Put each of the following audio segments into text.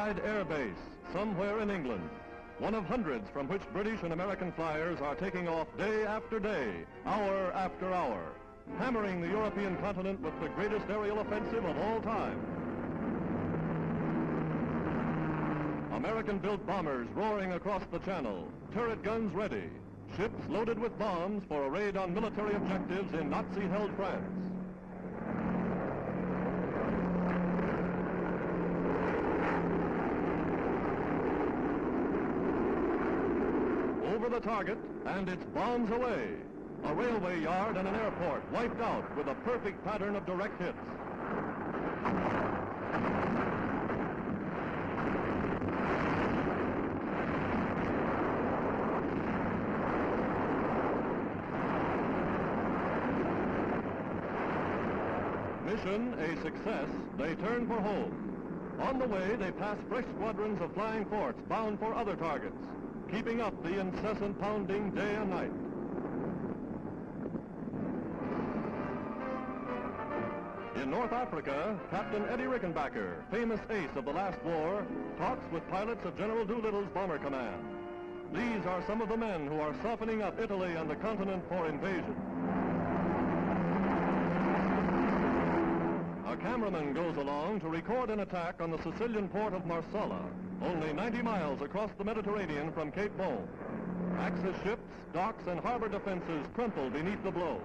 Allied air base somewhere in England, one of hundreds from which British and American flyers are taking off day after day, hour after hour, hammering the European continent with the greatest aerial offensive of all time. American-built bombers roaring across the channel, turret guns ready, ships loaded with bombs for a raid on military objectives in Nazi-held France. Over the target, and it's bombs away. A railway yard and an airport wiped out with a perfect pattern of direct hits. Mission a success, they turn for home. On the way, they pass fresh squadrons of flying forts bound for other targets, keeping up the incessant pounding day and night. In North Africa, Captain Eddie Rickenbacker, famous ace of the last war, talks with pilots of General Doolittle's bomber command. These are some of the men who are softening up Italy and the continent for invasion. A cameraman goes along to record an attack on the Sicilian port of Marsala, only 90 miles across the Mediterranean from Cape Bon. Axis ships, docks, and harbor defenses crumple beneath the blow.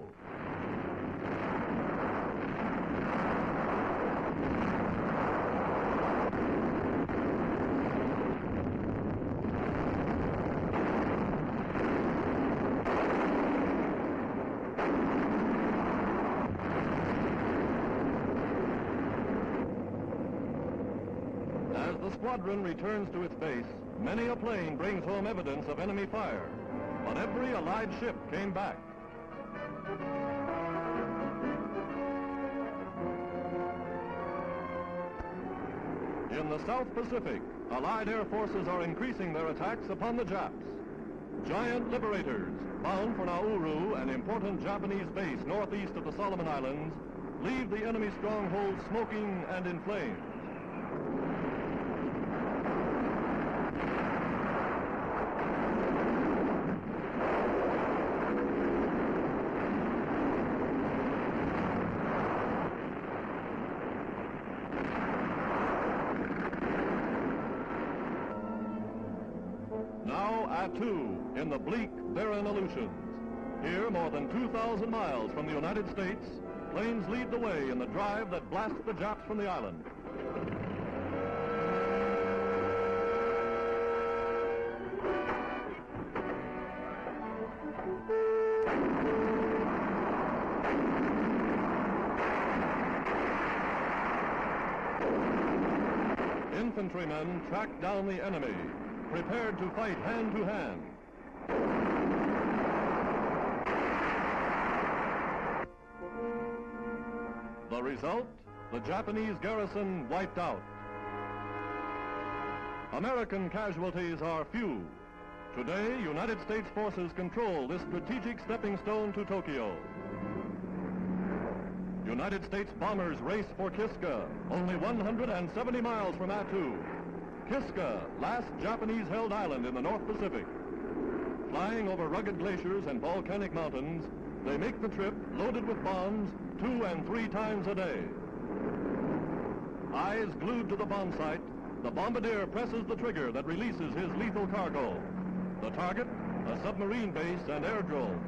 The squadron returns to its base. Many a plane brings home evidence of enemy fire, but every Allied ship came back. In the South Pacific, Allied air forces are increasing their attacks upon the Japs. Giant liberators, bound for Nauru, an important Japanese base northeast of the Solomon Islands, leave the enemy stronghold smoking and in flames. Two in the bleak, barren Aleutians. Here, more than 2,000 miles from the United States, planes lead the way in the drive that blasts the Japs from the island. Infantrymen track down the enemy, prepared to fight hand to hand. The result? The Japanese garrison wiped out. American casualties are few. Today, United States forces control this strategic stepping stone to Tokyo. United States bombers race for Kiska, only 170 miles from Attu. Kiska, last Japanese-held island in the North Pacific. Flying over rugged glaciers and volcanic mountains, they make the trip loaded with bombs 2 and 3 times a day. Eyes glued to the bomb site, the bombardier presses the trigger that releases his lethal cargo. The target, a submarine base and airdrome.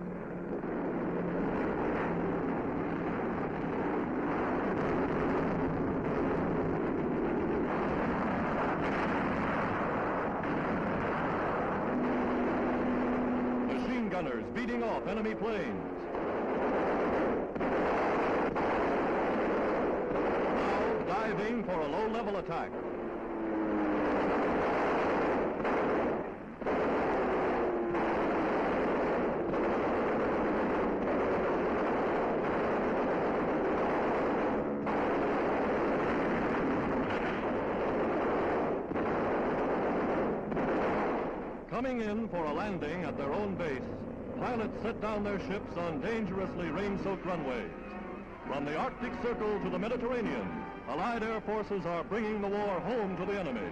Gunners beating off enemy planes. Now diving for a low-level attack. Coming in for a landing at their own base, pilots set down their ships on dangerously rain-soaked runways. From the Arctic Circle to the Mediterranean, Allied air forces are bringing the war home to the enemy.